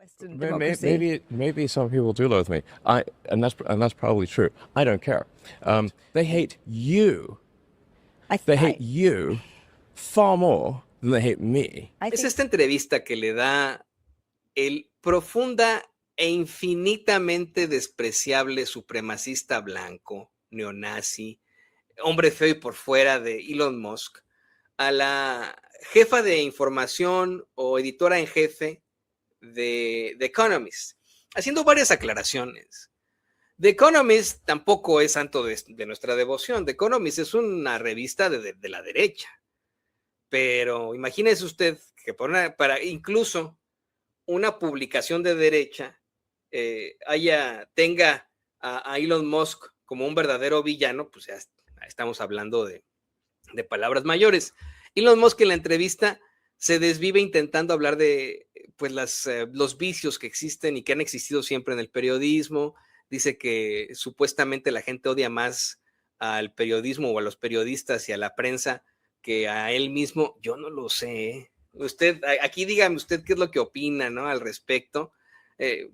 Western democracy. Maybe some people do loathe me. And that's probably true. I don't care. They hate you. They hate you far more than they hate me. Es esta entrevista que le da el profunda e infinitamente despreciable supremacista blanco, neonazi, hombre feo y por fuera de Elon Musk, a la jefa de información o editora en jefe de The Economist, haciendo varias aclaraciones. The Economist tampoco es santo de nuestra devoción. The Economist es una revista de la derecha. Pero imagínese usted que para incluso una publicación de derecha tenga a Elon Musk como un verdadero villano, pues ya estamos hablando de palabras mayores. Elon Musk en la entrevista se desvive intentando hablar de pues los vicios que existen y que han existido siempre en el periodismo. Dice que supuestamente la gente odia más al periodismo o a los periodistas y a la prensa que a él mismo. Yo no lo sé. Usted, aquí dígame usted qué es lo que opina, ¿no? Al respecto.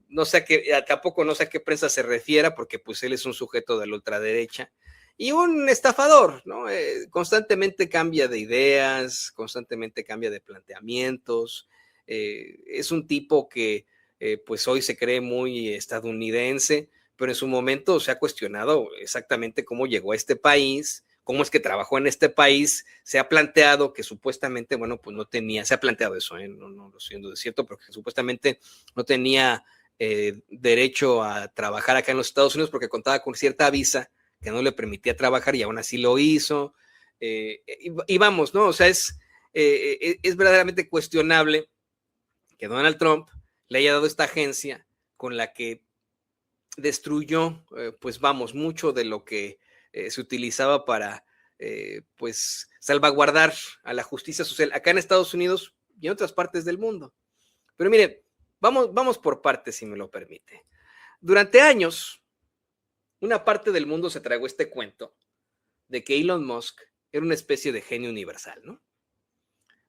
No sé tampoco no sé a qué prensa se refiera, porque pues él es un sujeto de la ultraderecha y un estafador, ¿no? Constantemente cambia de ideas, constantemente cambia de planteamientos. Es un tipo que pues hoy se cree muy estadounidense, pero en su momento se ha cuestionado exactamente cómo llegó a este país, cómo es que trabajó en este país. Se ha planteado que supuestamente, bueno, pues no tenía, se ha planteado eso, no lo siento de cierto, pero que supuestamente no tenía derecho a trabajar acá en los Estados Unidos porque contaba con cierta visa que no le permitía trabajar y aún así lo hizo. Y vamos, ¿no? O sea, es verdaderamente cuestionable que Donald Trump le haya dado esta agencia con la que destruyó, pues vamos, mucho de lo que se utilizaba para, pues, salvaguardar a la justicia social acá en Estados Unidos y en otras partes del mundo. Pero mire, vamos por partes, si me lo permite. Durante años, una parte del mundo se tragó este cuento de que Elon Musk era una especie de genio universal, ¿no?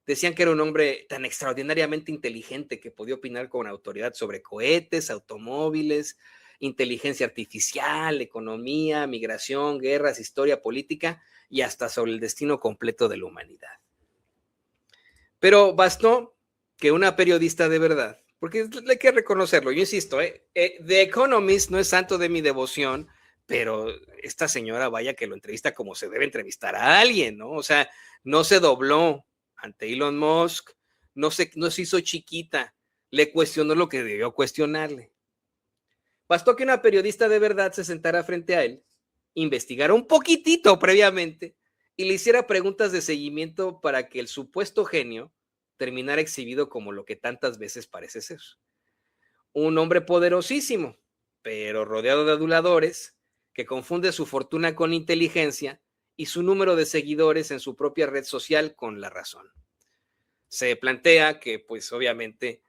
Decían que era un hombre tan extraordinariamente inteligente que podía opinar con autoridad sobre cohetes, automóviles, inteligencia artificial, economía, migración, guerras, historia política y hasta sobre el destino completo de la humanidad. Pero bastó que una periodista de verdad, porque hay que reconocerlo, yo insisto, The Economist no es santo de mi devoción, pero esta señora vaya que lo entrevista como se debe entrevistar a alguien, ¿no? O sea, no se dobló ante Elon Musk, no se hizo chiquita, le cuestionó lo que debió cuestionarle. Bastó que una periodista de verdad se sentara frente a él, investigara un poquitito previamente y le hiciera preguntas de seguimiento para que el supuesto genio terminara exhibido como lo que tantas veces parece ser. Un hombre poderosísimo, pero rodeado de aduladores, que confunde su fortuna con inteligencia y su número de seguidores en su propia red social con la razón. Se plantea que, pues, obviamente,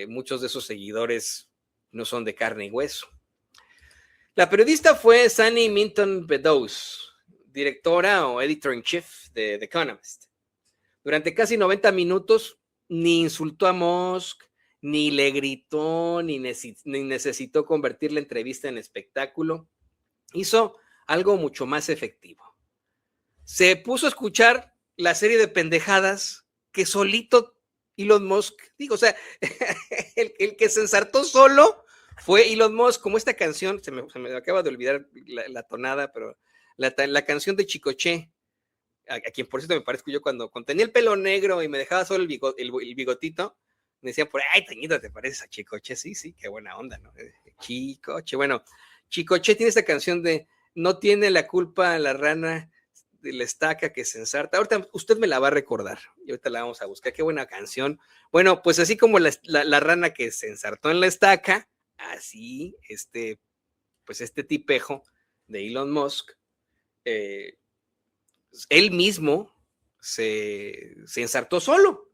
muchos de esos seguidores no son de carne y hueso. La periodista fue Sunny Minton Beddoes, directora o editor-in-chief de The Economist. Durante casi 90 minutos ni insultó a Musk, ni le gritó, ni necesitó convertir la entrevista en espectáculo. Hizo algo mucho más efectivo. Se puso a escuchar la serie de pendejadas que solito Elon Musk dijo. O sea, el que se ensartó solo fue Elon Musk, como esta canción, se me acaba de olvidar la tonada, pero la canción de Chicoche, a quien por cierto me parezco yo cuando tenía el pelo negro y me dejaba solo el bigotito, me decían por ay, Toñito, ¿te pareces a Chicoche? Sí, qué buena onda, ¿no? Chicoche, bueno, Chicoche tiene esta canción de no tiene la culpa la rana de la estaca que se ensarta. Ahorita usted me la va a recordar y ahorita la vamos a buscar. Qué buena canción. Bueno, pues así como la rana que se ensartó en la estaca, así pues este tipejo de Elon Musk, él mismo se ensartó solo.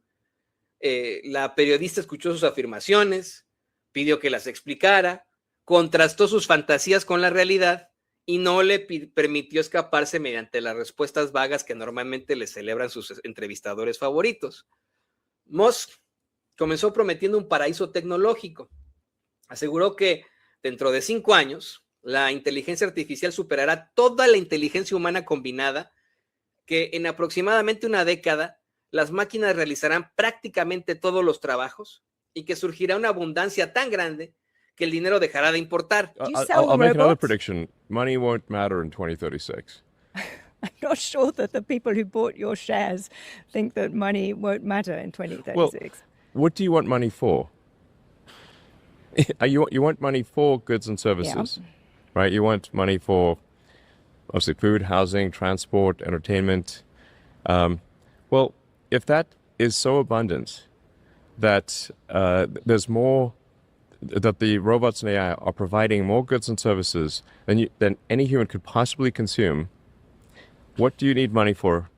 La periodista escuchó sus afirmaciones, pidió que las explicara, contrastó sus fantasías con la realidad y no le permitió escaparse mediante las respuestas vagas que normalmente le celebran sus entrevistadores favoritos. Musk comenzó prometiendo un paraíso tecnológico, Aseguró que dentro de 5 años, la inteligencia artificial superará toda la inteligencia humana combinada, que en aproximadamente una década las máquinas realizarán prácticamente todos los trabajos y que surgirá una abundancia tan grande que el dinero dejará de importar. Do you I'll, sell I'll make another robots? prediction. Money won't matter in 2036. I'm not sure that the people who bought your shares think that money won't matter in Well, 2036. what do you want money for? You want money for goods and services, right? You want money for obviously food, housing, transport, entertainment. Well, if that is so abundant that there's more, that the robots and AI are providing more goods and services than any human could possibly consume, what do you need money for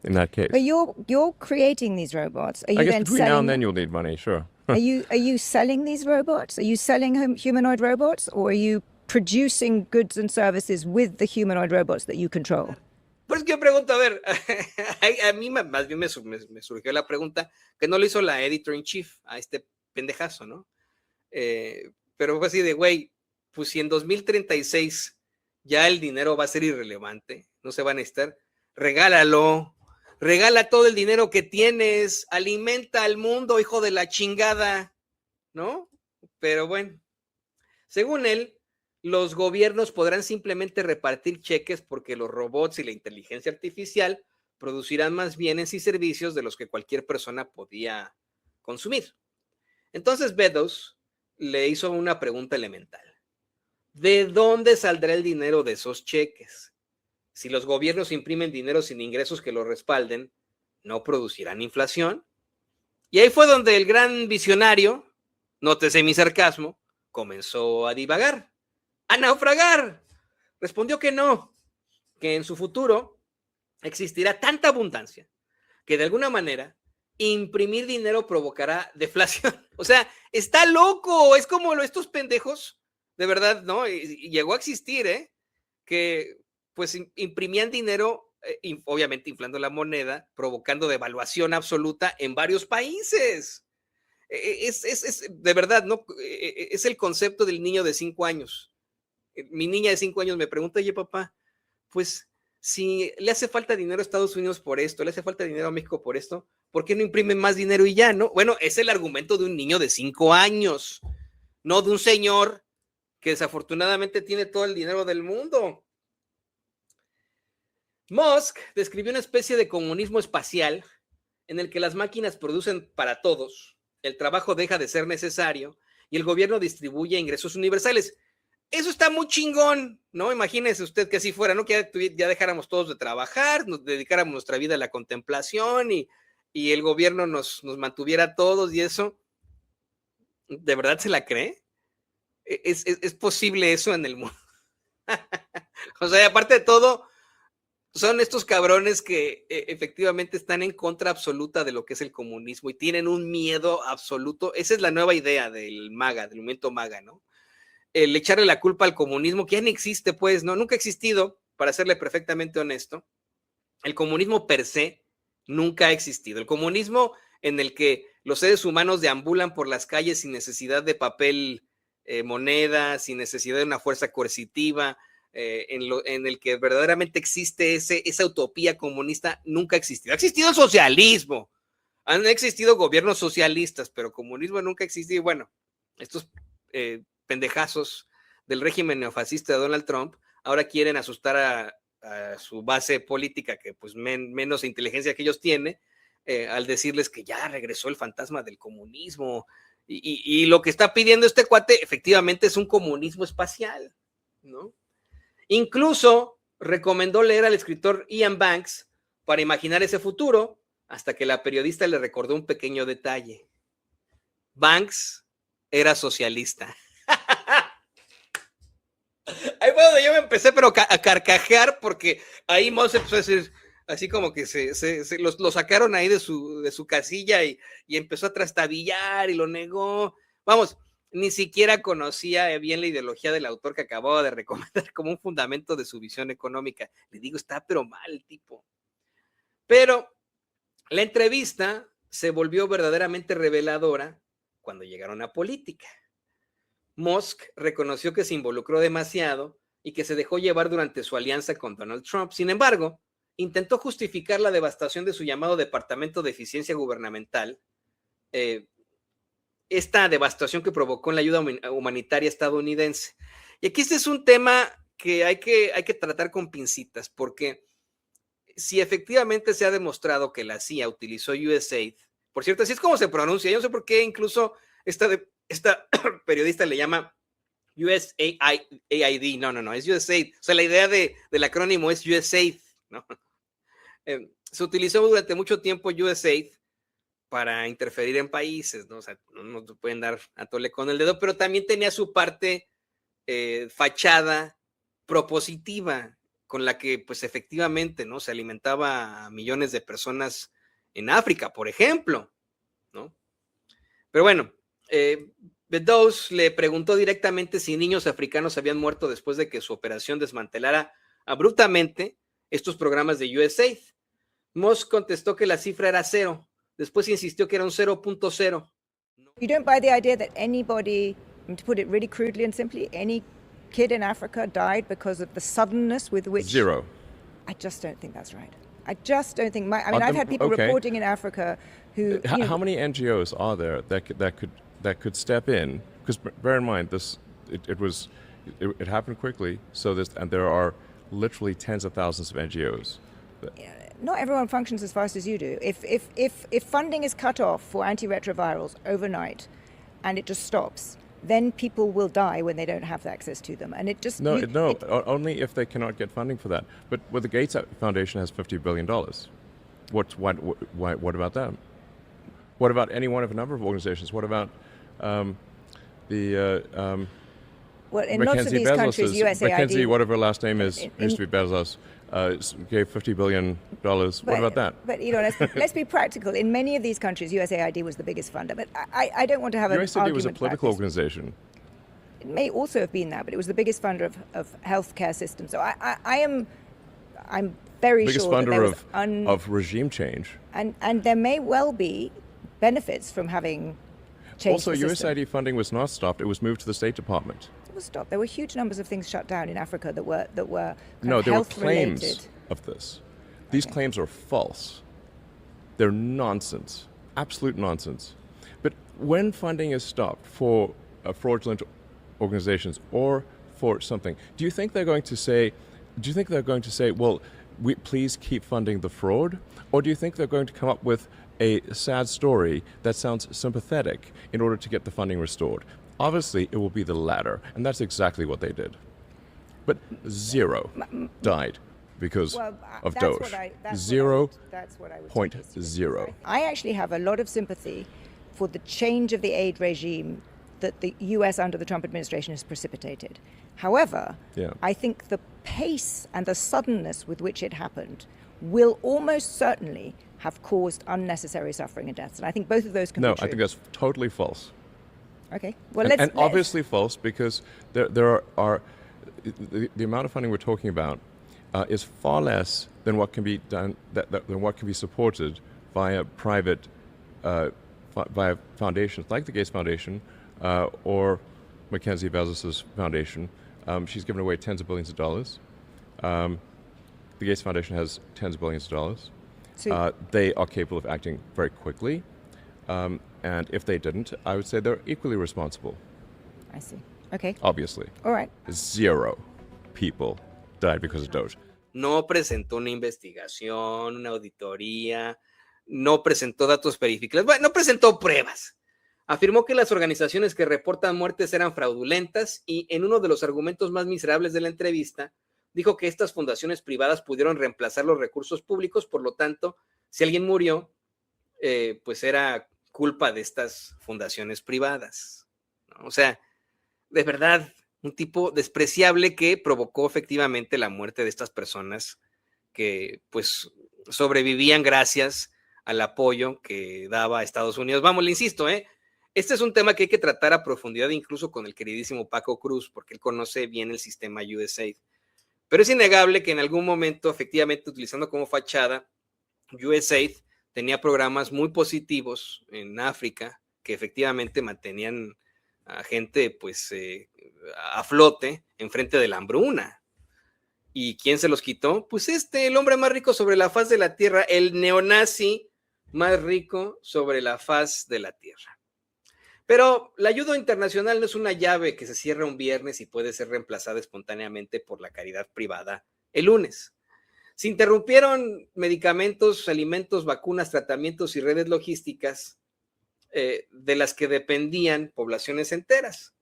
in that case? But you're creating these robots. Are you I guess then between now selling and then them? you'll need money, sure. Are you selling these robots? Are you selling humanoid robots, or are you producing goods and services with the humanoid robots that you control? Pues que yo pregunto, a ver, a mí más bien me surgió la pregunta que no lo hizo la editor in chief a este pendejazo, ¿no? Pero fue así de, güey, pues si en 2036 ya el dinero va a ser irrelevante, no se va a necesitar, regálalo, regala todo el dinero que tienes, alimenta al mundo, hijo de la chingada, ¿no? Pero bueno, según él, los gobiernos podrán simplemente repartir cheques porque los robots y la inteligencia artificial producirán más bienes y servicios de los que cualquier persona podía consumir. Entonces Beddoes le hizo una pregunta elemental. ¿De dónde saldrá el dinero de esos cheques? Si los gobiernos imprimen dinero sin ingresos que lo respalden, ¿no producirán inflación? Y ahí fue donde el gran visionario, nótese mi sarcasmo, comenzó a divagar, a naufragar. Respondió que no, que en su futuro existirá tanta abundancia que de alguna manera imprimir dinero provocará deflación. O sea, está loco, es como estos pendejos, de verdad, ¿no? Y llegó a existir, ¿eh? Que pues imprimían dinero, obviamente inflando la moneda, provocando devaluación absoluta en varios países. Es de verdad, ¿no? Es el concepto del niño de 5 años. Mi niña de 5 años me pregunta, oye, papá, pues si le hace falta dinero a Estados Unidos por esto, le hace falta dinero a México por esto, ¿por qué no imprimen más dinero y ya, no? Bueno, es el argumento de un niño de 5 años, no de un señor que desafortunadamente tiene todo el dinero del mundo. Musk describió una especie de comunismo espacial en el que las máquinas producen para todos, el trabajo deja de ser necesario y el gobierno distribuye ingresos universales. Eso está muy chingón, ¿no? Imagínese usted que así fuera, ¿no? Que ya dejáramos todos de trabajar, nos dedicáramos nuestra vida a la contemplación y el gobierno nos mantuviera a todos y eso. ¿De verdad se la cree? ¿Es posible eso en el mundo? O sea, y aparte de todo, son estos cabrones que efectivamente están en contra absoluta de lo que es el comunismo y tienen un miedo absoluto. Esa es la nueva idea del MAGA, del movimiento MAGA, ¿no? El echarle la culpa al comunismo, que ya no existe, pues, ¿no? Nunca ha existido, para serle perfectamente honesto. El comunismo per se nunca ha existido. El comunismo en el que los seres humanos deambulan por las calles sin necesidad de papel, moneda, sin necesidad de una fuerza coercitiva, en el que verdaderamente existe esa utopía comunista, nunca ha existido. Ha existido el socialismo, han existido gobiernos socialistas, pero comunismo nunca ha existido. Bueno, estos pendejazos del régimen neofascista de Donald Trump ahora quieren asustar a su base política, que pues menos inteligencia que ellos tienen, al decirles que ya regresó el fantasma del comunismo. Y lo que está pidiendo este cuate efectivamente es un comunismo espacial, ¿no? Incluso recomendó leer al escritor Ian Banks para imaginar ese futuro, hasta que la periodista le recordó un pequeño detalle. Banks era socialista. Ahí fue donde yo me empecé pero a carcajear, porque ahí Moss empezó a decir, así como que lo sacaron ahí de su casilla y empezó a trastabillar y lo negó. Vamos, ni siquiera conocía bien la ideología del autor que acababa de recomendar como un fundamento de su visión económica. Le digo, está pero mal el tipo. Pero la entrevista se volvió verdaderamente reveladora cuando llegaron a política. Musk reconoció que se involucró demasiado y que se dejó llevar durante su alianza con Donald Trump. Sin embargo, intentó justificar la devastación de su llamado Departamento de Eficiencia Gubernamental, esta devastación que provocó en la ayuda humanitaria estadounidense. Y aquí este es un tema que hay que tratar con pincitas, porque si efectivamente se ha demostrado que la CIA utilizó USAID, por cierto, así es como se pronuncia, yo no sé por qué incluso esta periodista le llama USAID, no, es USAID, o sea, la idea del acrónimo es USAID, ¿no? Se utilizó durante mucho tiempo USAID para interferir en países, ¿no? O sea, no te pueden dar a tole con el dedo, pero también tenía su parte fachada propositiva, con la que pues efectivamente, ¿no? Se alimentaba a millones de personas en África, por ejemplo, ¿no? Pero bueno, Beddoes le preguntó directamente si niños africanos habían muerto después de que su operación desmantelara abruptamente estos programas de USAID. Musk contestó que la cifra era 0. Después insistió que era un 0.0. You don't buy the idea that anybody, to put it really crudely and simply, any kid in Africa died because of the suddenness with which... 0. I just don't think that's right. I just don't think... I've had people reporting in Africa who... How many NGOs are there that could step in? Because bear in mind, it happened quickly, and there are literally tens of thousands of NGOs. Not everyone functions as fast as you do. If funding is cut off for antiretrovirals overnight and it just stops, then people will die when they don't have access to them. And it just... only if they cannot get funding for that. But the Gates Foundation has $50 billion. What about that? What about any one of a number of organizations? What about well, in lots of these countries, USAID... Mackenzie, whatever her last name is, used to be Bezos, gave $50 billion. What about that? But, let's be practical. In many of these countries, USAID was the biggest funder. But I don't want to have an argument. USAID was a political organization. It may also have been that, but it was the biggest funder of healthcare systems. So I'm very biggest sure funder that there was of regime change. And there may well be benefits from having changed Also, the system. USAID funding was not stopped. It was moved to the State Department. It was stopped. There were huge numbers of things shut down in Africa that were there were health claims related. of this. These claims are false. They're nonsense, absolute nonsense. But when funding is stopped for fraudulent organizations or for something, do you think they're going to say, well, please keep funding the fraud? Or do you think they're going to come up with a sad story that sounds sympathetic in order to get the funding restored? Obviously, it will be the latter, and that's exactly what they did. But 0 died because of Doge. 0.0. I actually have a lot of sympathy for the change of the aid regime that the US under the Trump administration has precipitated. However, I think the pace and the suddenness with which it happened will almost certainly have caused unnecessary suffering and deaths. And I think both of those can be true. No, I think that's totally false. Okay. Well, let's obviously false because there are the amount of funding we're talking about is far less than what can be done than what can be supported via private via foundations like the Gates Foundation or Mackenzie Bezos' foundation. She's given away tens of billions of dollars. The Gates Foundation has tens of billions of dollars. They are capable of acting very quickly. And if they didn't, I would say they're equally responsible. I see. Okay. Obviously. All right. 0 people died because of Doge. No presentó una investigación, una auditoría, no presentó datos verificables, bueno, no presentó pruebas. Afirmó que las organizaciones que reportan muertes eran fraudulentas y en uno de los argumentos más miserables de la entrevista, dijo que estas fundaciones privadas pudieron reemplazar los recursos públicos, por lo tanto, si alguien murió, pues era culpa de estas fundaciones privadas, ¿no? O sea, de verdad, un tipo despreciable que provocó efectivamente la muerte de estas personas que pues sobrevivían gracias al apoyo que daba a Estados Unidos. Vamos, le insisto, este es un tema que hay que tratar a profundidad incluso con el queridísimo Paco Cruz, porque él conoce bien el sistema USAID. Pero es innegable que en algún momento, efectivamente, utilizando como fachada, USAID tenía programas muy positivos en África que efectivamente mantenían a gente pues a flote enfrente de la hambruna. ¿Y quién se los quitó? Pues el hombre más rico sobre la faz de la tierra, el neonazi más rico sobre la faz de la tierra. Pero la ayuda internacional no es una llave que se cierra un viernes y puede ser reemplazada espontáneamente por la caridad privada el lunes. Se interrumpieron medicamentos, alimentos, vacunas, tratamientos y redes logísticas de las que dependían poblaciones enteras.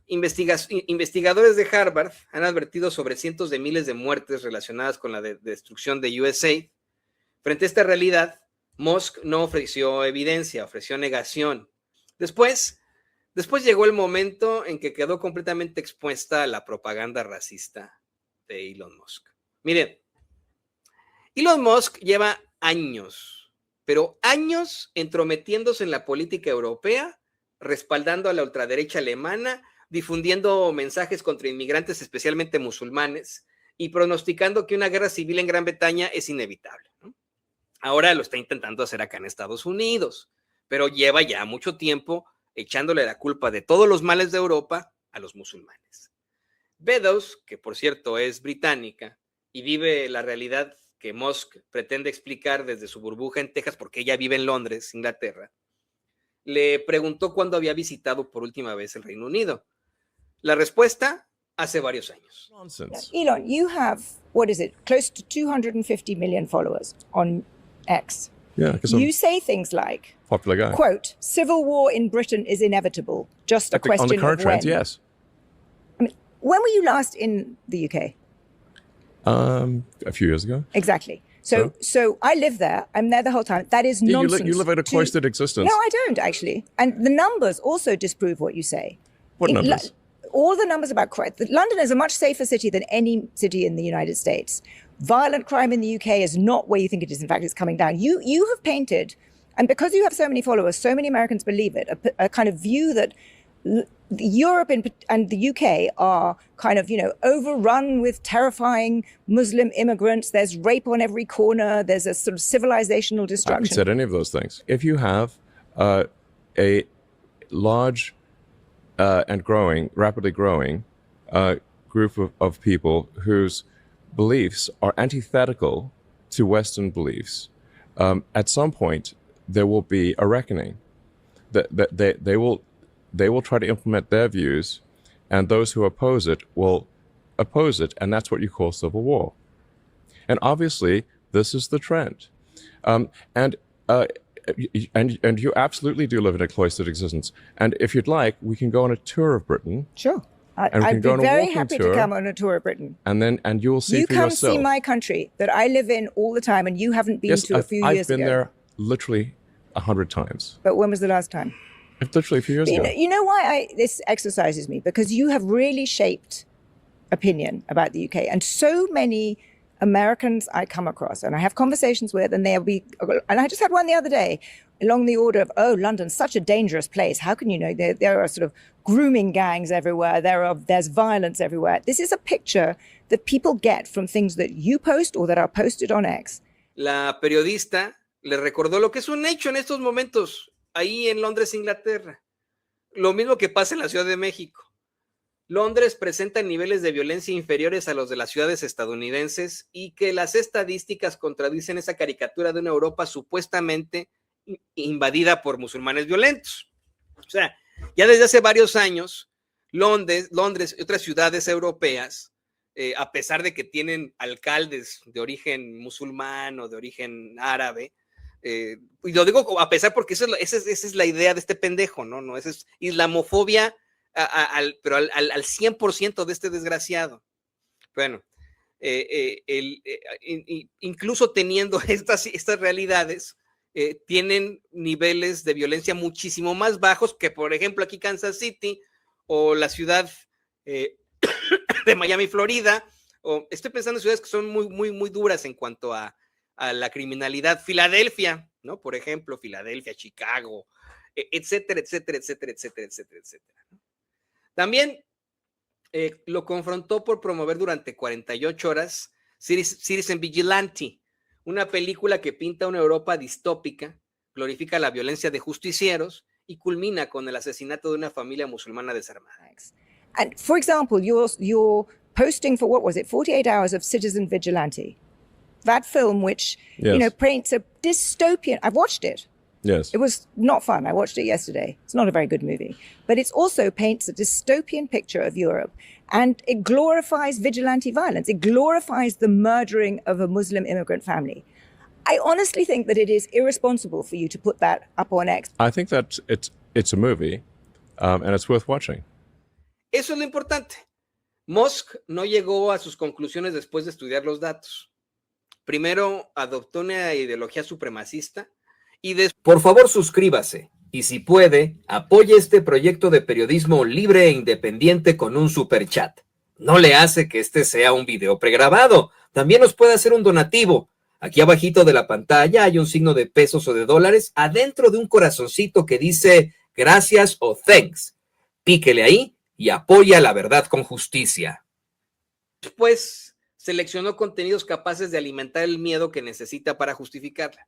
Investigadores de Harvard han advertido sobre cientos de miles de muertes relacionadas con la destrucción de USAID. Frente a esta realidad, Musk no ofreció evidencia, ofreció negación. Después llegó el momento en que quedó completamente expuesta a la propaganda racista de Elon Musk. Miren, Elon Musk lleva años, pero años entrometiéndose en la política europea, respaldando a la ultraderecha alemana, difundiendo mensajes contra inmigrantes, especialmente musulmanes, y pronosticando que una guerra civil en Gran Bretaña es inevitable, ¿no? Ahora lo está intentando hacer acá en Estados Unidos, pero lleva ya mucho tiempo echándole la culpa de todos los males de Europa a los musulmanes. Beddoes, que por cierto es británica y vive la realidad que Musk pretende explicar desde su burbuja en Texas, porque ella vive en Londres, Inglaterra, le preguntó cuándo había visitado por última vez el Reino Unido. La respuesta, hace varios años. Nonsense. Elon, you have, what is it, close to 250 million followers on X. Yeah, you say things like, popular guy. Quote, civil war in Britain is inevitable, just a question of when. On the current trends, yes. I mean, when were you last in the UK? A few years ago. Exactly. So I live there. I'm there the whole time. That is nonsense. You live in a cloistered existence. No, I don't, actually. And the numbers also disprove what you say. What numbers? All the numbers about crime. London is a much safer city than any city in the United States. Violent crime in the UK is not where you think it is. In fact, it's coming down. You have painted, and because you have so many followers, so many Americans believe it, a kind of view that Europe and the UK are kind of, overrun with terrifying Muslim immigrants. There's rape on every corner. There's a sort of civilizational destruction. I haven't said any of those things. If you have a large and rapidly growing group of people whose beliefs are antithetical to Western beliefs, at some point there will be a reckoning. They will try to implement their views, and those who oppose it will oppose it, and that's what you call civil war. And obviously, this is the trend. And you absolutely do live in a cloistered existence. And if you'd like, we can go on a tour of Britain. Sure. I'd be very happy to come on a tour of Britain. And you will see for yourself. You come see my country that I live in all the time, and you haven't been to a few years ago. I've been there literally 100 times. But when was the last time? Literally a few years ago. You know why this exercises me? Because you have really shaped opinion about the UK. And so many Americans I come across and I have conversations with, and and I just had one the other day along the order of, oh, London's such a dangerous place. How can you know? There are sort of grooming gangs everywhere. There's violence everywhere. This is a picture that people get from things that you post or that are posted on X. La periodista le recordó lo que es un hecho en estos momentos ahí en Londres, Inglaterra. Lo mismo que pasa en la Ciudad de México. Londres presenta niveles de violencia inferiores a los de las ciudades estadounidenses y que las estadísticas contradicen esa caricatura de una Europa supuestamente invadida por musulmanes violentos. O sea, ya desde hace varios años, Londres y otras ciudades europeas, a pesar de que tienen alcaldes de origen musulmán o de origen árabe, y lo digo a pesar porque esa es la idea de este pendejo, ¿no? Esa es islamofobia, pero al 100% de este desgraciado. Bueno, incluso teniendo estas realidades, tienen niveles de violencia muchísimo más bajos que, por ejemplo, aquí Kansas City o la ciudad de Miami, Florida, o estoy pensando en ciudades que son muy, muy, muy duras en cuanto a la criminalidad. Filadelfia, ¿no? Por ejemplo, Filadelfia, Chicago, etcétera, etcétera, etcétera, etcétera, etcétera, etcétera. También lo confrontó por promover durante 48 horas Citizen Vigilante, una película que pinta una Europa distópica, glorifica la violencia de justicieros y culmina con el asesinato de una familia musulmana desarmada. And for example, you're posting for, what was it, 48 hours of Citizen Vigilante, that film which, paints a dystopian, I've watched it. Yes. It was not fun. I watched it yesterday. It's not a very good movie. But it also paints a dystopian picture of Europe. And it glorifies vigilante violence. It glorifies the murdering of a Muslim immigrant family. I honestly think that it is irresponsible for you to put that up on X. I think that it's a movie, and it's worth watching. Eso es lo importante. Musk no llegó a sus conclusiones después de estudiar los datos. Primero adoptó una ideología supremacista y después... Por favor, suscríbase y si puede, apoye este proyecto de periodismo libre e independiente con un superchat. No le hace que este sea un video pregrabado. También nos puede hacer un donativo. Aquí abajito de la pantalla hay un signo de pesos o de dólares adentro de un corazoncito que dice gracias o thanks. Píquele ahí y apoya la verdad con justicia. Después seleccionó contenidos capaces de alimentar el miedo que necesita para justificarla.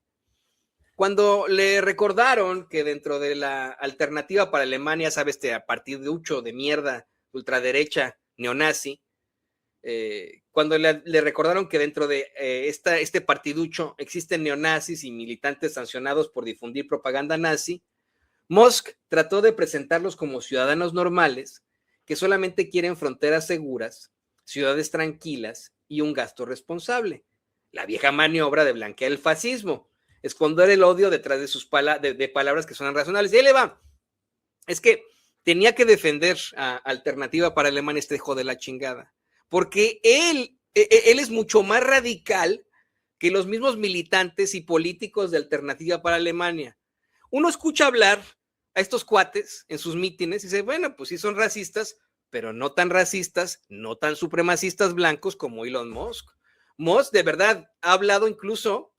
Cuando le recordaron que dentro de la Alternativa para Alemania, sabes, partiducho de mierda, ultraderecha, neonazi, cuando le recordaron que dentro de este partiducho existen neonazis y militantes sancionados por difundir propaganda nazi, Musk trató de presentarlos como ciudadanos normales que solamente quieren fronteras seguras, ciudades tranquilas y un gasto responsable. La vieja maniobra de blanquear el fascismo, esconder el odio detrás de sus palabras que suenan razonables. Y ahí le va. Es que tenía que defender a Alternativa para Alemania, este hijo de la chingada, porque él es mucho más radical que los mismos militantes y políticos de Alternativa para Alemania. Uno escucha hablar a estos cuates en sus mítines y dice, bueno, pues sí son racistas, pero no tan racistas, no tan supremacistas blancos como Elon Musk. Musk de verdad ha hablado incluso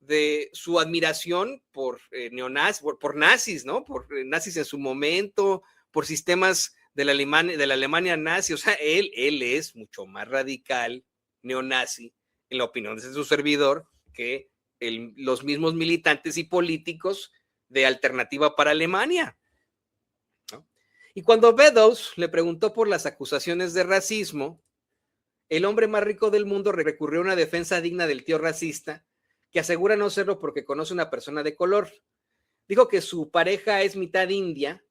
de su admiración por neonazis, por nazis, ¿no? Por nazis en su momento, por sistemas de la Alemania nazi. O sea, él es mucho más radical neonazi, en la opinión de su servidor, que los mismos militantes y políticos de Alternativa para Alemania, ¿no? Y cuando Beddoes le preguntó por las acusaciones de racismo, el hombre más rico del mundo recurrió a una defensa digna del tío racista, que asegura no serlo porque conoce una persona de color. Dijo que su pareja es mitad india,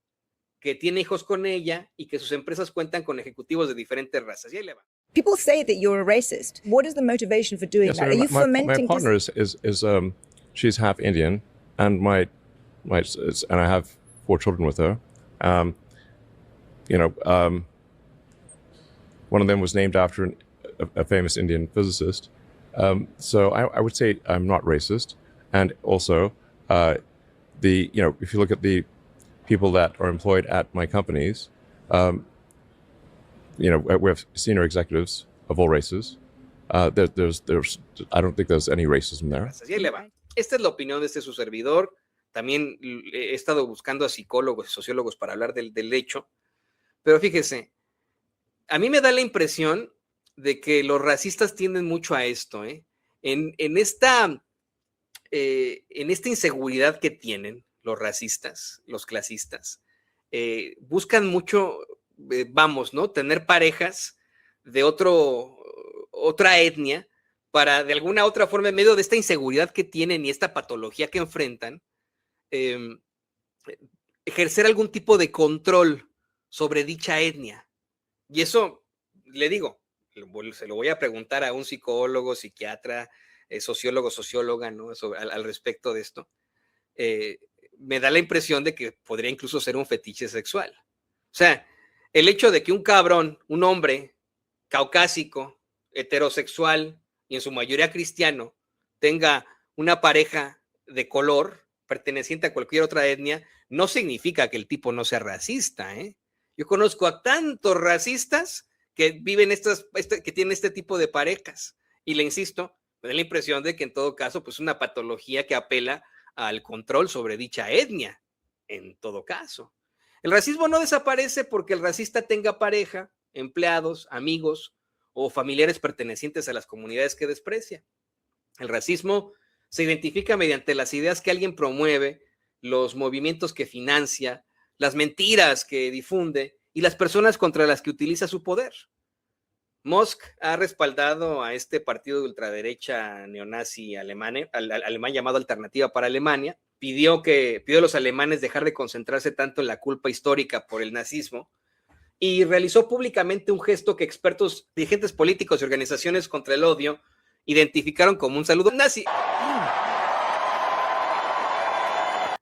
que tiene hijos con ella y que sus empresas cuentan con ejecutivos de diferentes razas. Y ahí le va. People say that you're a racist. What is the motivation for doing that? Are you fomenting? My partner is she's half Indian, and and I have 4 children with her. One of them was named after a famous Indian physicist. So I would say I'm not racist, and also if you look at the people that are employed at my companies, we have senior executives of all races. There's I don't think there's any racism there. Esta es la opinión de su servidor. También he estado buscando a psicólogos y sociólogos para hablar del hecho, pero fíjese, a mí me da la impresión de que los racistas tienden mucho a esto, en esta inseguridad que tienen los racistas, los clasistas, buscan mucho, ¿no? Tener parejas de otra etnia para de alguna otra forma, en medio de esta inseguridad que tienen y esta patología que enfrentan, ejercer algún tipo de control sobre dicha etnia. Y eso, le digo, se lo voy a preguntar a un psicólogo, psiquiatra, sociólogo, socióloga, ¿no? Al respecto de esto. Me da la impresión de que podría incluso ser un fetiche sexual. O sea, el hecho de que un cabrón, un hombre caucásico, heterosexual y en su mayoría cristiano, tenga una pareja de color perteneciente a cualquier otra etnia, no significa que el tipo no sea racista, Yo conozco a tantos racistas que viven que tienen este tipo de parejas. Y le insisto, me da la impresión de que en todo caso, pues una patología que apela al control sobre dicha etnia, en todo caso. El racismo no desaparece porque el racista tenga pareja, empleados, amigos o familiares pertenecientes a las comunidades que desprecia. El racismo se identifica mediante las ideas que alguien promueve los movimientos que financia, las mentiras que difunde y las personas contra las que utiliza su poder. Musk ha respaldado a este partido de ultraderecha neonazi alemán llamado Alternativa para Alemania. Pidió a los alemanes dejar de concentrarse tanto en la culpa histórica por el nazismo y realizó públicamente un gesto que expertos, dirigentes políticos y organizaciones contra el odio identificaron como un saludo nazi.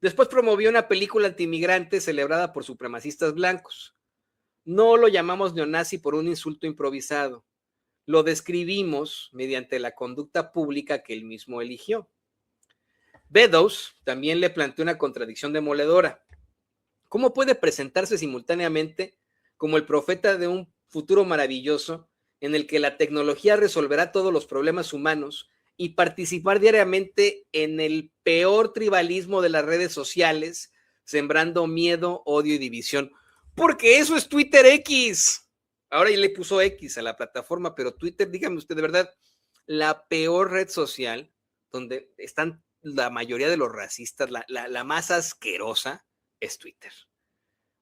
Después promovió una película antimigrante celebrada por supremacistas blancos. No lo llamamos neonazi por un insulto improvisado. Lo describimos mediante la conducta pública que él mismo eligió. Beddoes también le planteó una contradicción demoledora. ¿Cómo puede presentarse simultáneamente como el profeta de un futuro maravilloso en el que la tecnología resolverá todos los problemas humanos y participar diariamente en el peor tribalismo de las redes sociales, sembrando miedo, odio y división? Porque eso es Twitter X. Ahora ya le puso X a la plataforma, pero Twitter, dígame usted, de verdad, la peor red social donde están la mayoría de los racistas, la más asquerosa es Twitter.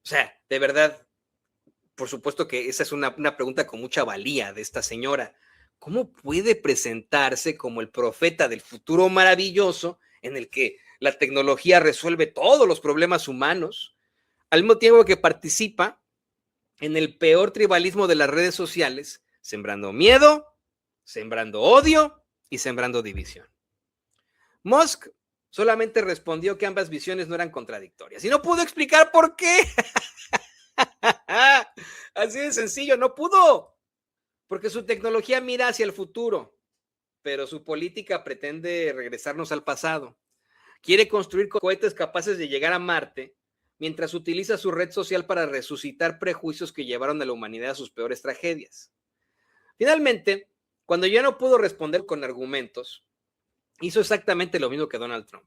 O sea, de verdad, por supuesto que esa es una pregunta con mucha valía de esta señora. ¿Cómo puede presentarse como el profeta del futuro maravilloso en el que la tecnología resuelve todos los problemas humanos, al mismo tiempo que participa en el peor tribalismo de las redes sociales, sembrando miedo, sembrando odio y sembrando división? Musk solamente respondió que ambas visiones no eran contradictorias y no pudo explicar por qué. Así de sencillo, no pudo, porque su tecnología mira hacia el futuro, pero su política pretende regresarnos al pasado. Quiere construir cohetes capaces de llegar a Marte, mientras utiliza su red social para resucitar prejuicios que llevaron a la humanidad a sus peores tragedias. Finalmente, cuando ya no pudo responder con argumentos, hizo exactamente lo mismo que Donald Trump.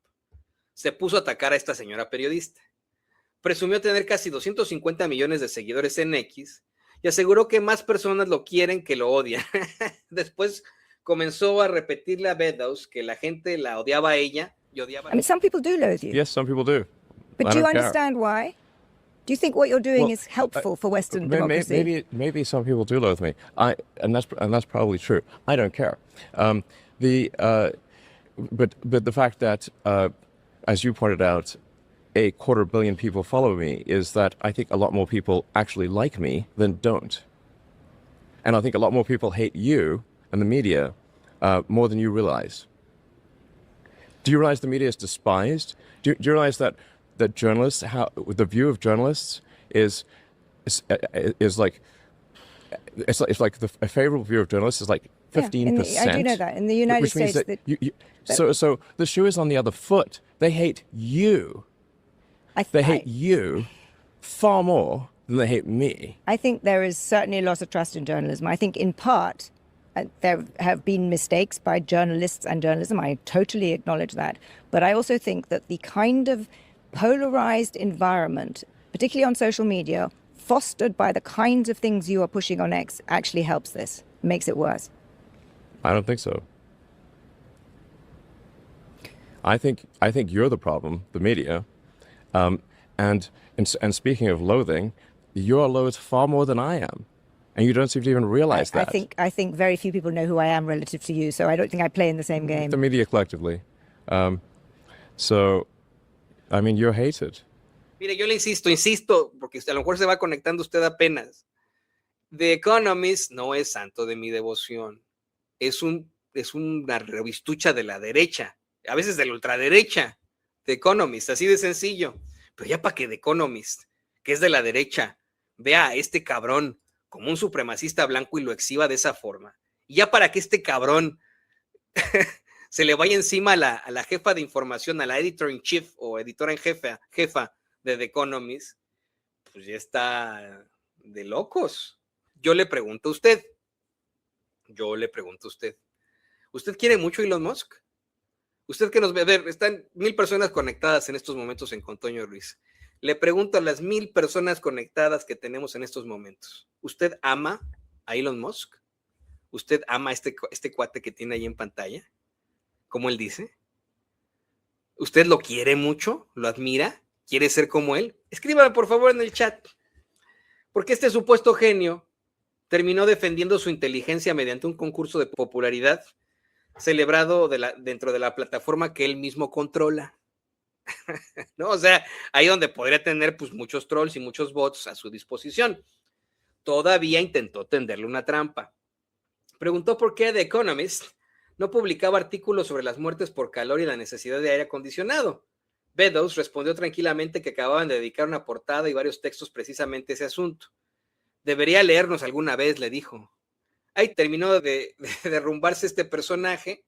Se puso a atacar a esta señora periodista. Presumió tener casi 250 millones de seguidores en X y aseguró que más personas lo quieren que lo odian. Después comenzó a repetirle a Beddoes que la gente la odiaba a ella y odiaba a... I mean, some people do loathe you. Yes, some people do. But do you understand why? Do you think what you're doing is helpful for Western democracy? Maybe some people do loathe me. And that's probably true. I don't care. But the fact that, as you pointed out, 250 million people follow me is that I think a lot more people actually like me than don't. And I think a lot more people hate you and the media more than you realize. Do you realize the media is despised? Do you realize that journalists, the view of journalists is like, it's like a favorable view of journalists is like 15%. I do know that. In the United States. So the shoe is on the other foot. They hate you. They hate you far more than they hate me. I think there is certainly a loss of trust in journalism. I think in part there have been mistakes by journalists and journalism. I totally acknowledge that. But I also think that the kind of polarized environment, particularly on social media, fostered by the kinds of things you are pushing on X, actually helps this, makes it worse. I don't think so. I think you're the problem, the media. And speaking of loathing, you're loathed far more than I am, and you don't seem to even realize that. I think very few people know who I am relative to you, so I don't think I play in the same game. The media collectively. So, I mean, you're hated. Mire, yo le insisto, porque a lo mejor se va conectando usted apenas. The Economist no es santo de mi devoción. Es una revistucha de la derecha, a veces de la ultraderecha. The Economist, así de sencillo. Pero ya para que The Economist, que es de la derecha, vea a este cabrón como un supremacista blanco y lo exhiba de esa forma. Y ya para que este cabrón se le vaya encima a la jefa de información, a la editor-in-chief o editora en jefa de The Economist, pues ya está de locos. Yo le pregunto a usted, ¿usted quiere mucho a Elon Musk? Usted que nos ve, a ver, están 1000 personas conectadas en estos momentos en Con Toño Ruiz. Le pregunto a las 1000 personas conectadas que tenemos en estos momentos, ¿usted ama a Elon Musk? ¿Usted ama a este cuate que tiene ahí en pantalla? ¿Cómo él dice? ¿Usted lo quiere mucho? ¿Lo admira? ¿Quiere ser como él? Escríbame por favor en el chat. Porque este supuesto genio terminó defendiendo su inteligencia mediante un concurso de popularidad celebrado dentro de la plataforma que él mismo controla. ¿No? O sea, ahí donde podría tener pues muchos trolls y muchos bots a su disposición. Todavía intentó tenderle una trampa. Preguntó por qué The Economist no publicaba artículos sobre las muertes por calor y la necesidad de aire acondicionado. Beddoes respondió tranquilamente que acababan de dedicar una portada y varios textos precisamente a ese asunto. Debería leernos alguna vez, le dijo. Ahí terminó de derrumbarse este personaje.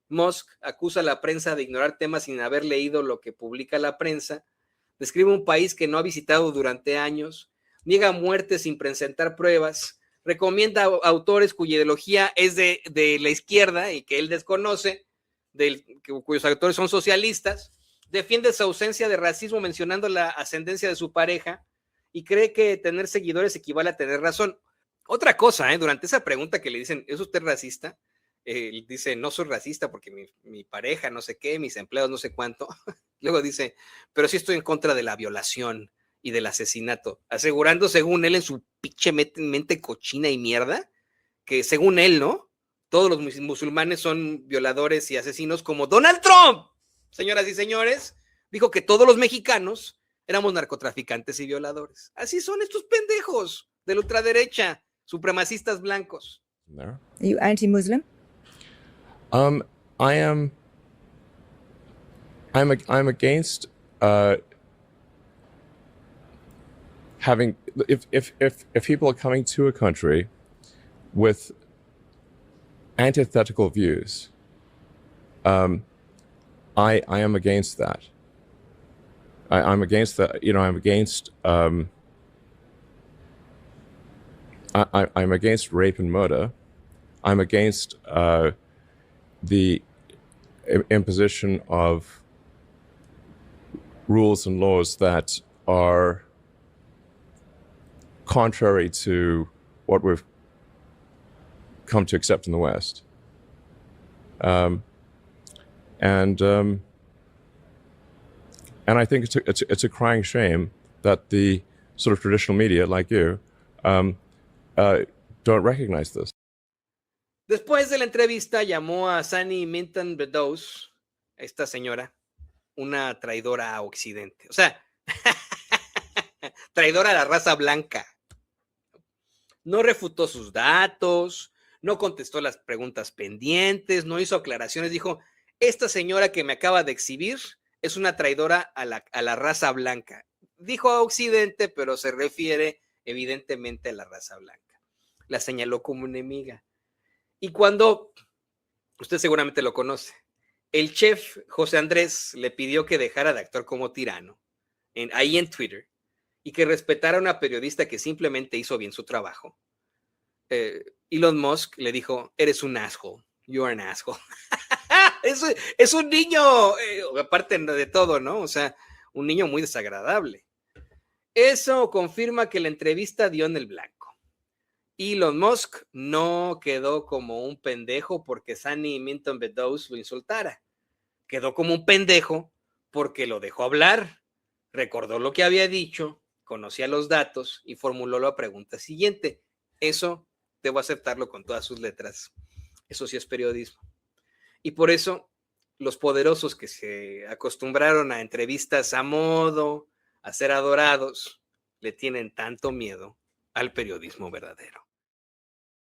Musk acusa a la prensa de ignorar temas sin haber leído lo que publica la prensa. Describe un país que no ha visitado durante años. Niega muertes sin presentar pruebas. Recomienda autores cuya ideología es de la izquierda y que él desconoce, cuyos autores son socialistas. Defiende su ausencia de racismo mencionando la ascendencia de su pareja y cree que tener seguidores equivale a tener razón. Otra cosa, durante esa pregunta que le dicen, ¿es usted racista? Él dice, no soy racista porque mi pareja no sé qué, mis empleados no sé cuánto. Luego dice, pero sí estoy en contra de la violación y del asesinato, asegurando según él en su pinche mente cochina y mierda, que según él, ¿no? Todos los musulmanes son violadores y asesinos como Donald Trump. Señoras y señores, dijo que todos los mexicanos éramos narcotraficantes y violadores. Así son estos pendejos de la ultraderecha, supremacistas blancos. Are you anti-Muslim? I'm against having if people are coming to a country with antithetical views, I am against that. I'm against that. You know, I'm against I'm against rape and murder. I'm against the imposition of rules and laws that are contrary to what we've come to accept in the West. And I think it's a crying shame that the sort of traditional media, like you, don't recognize this. Después de la entrevista llamó a Sunny Minton Beddoes, esta señora, una traidora a Occidente. O sea, traidora a la raza blanca. No refutó sus datos, no contestó las preguntas pendientes, no hizo aclaraciones. Dijo, esta señora que me acaba de exhibir es una traidora a la raza blanca. Dijo a Occidente, pero se refiere evidentemente a la raza blanca. La señaló como enemiga. Y cuando, usted seguramente lo conoce, el chef José Andrés le pidió que dejara de actuar como tirano, ahí en Twitter, y que respetara a una periodista que simplemente hizo bien su trabajo, Elon Musk le dijo, eres un asshole, you are an asshole. es un niño, aparte de todo, ¿no? O sea, un niño muy desagradable. Eso confirma que la entrevista dio en el blanco. Elon Musk no quedó como un pendejo porque Sunny Minton Beddoes lo insultara. Quedó como un pendejo porque lo dejó hablar, recordó lo que había dicho, conocía los datos y formuló la pregunta siguiente. Eso debo aceptarlo con todas sus letras. Eso sí es periodismo. Y por eso los poderosos que se acostumbraron a entrevistas a modo, a ser adorados, le tienen tanto miedo al periodismo verdadero.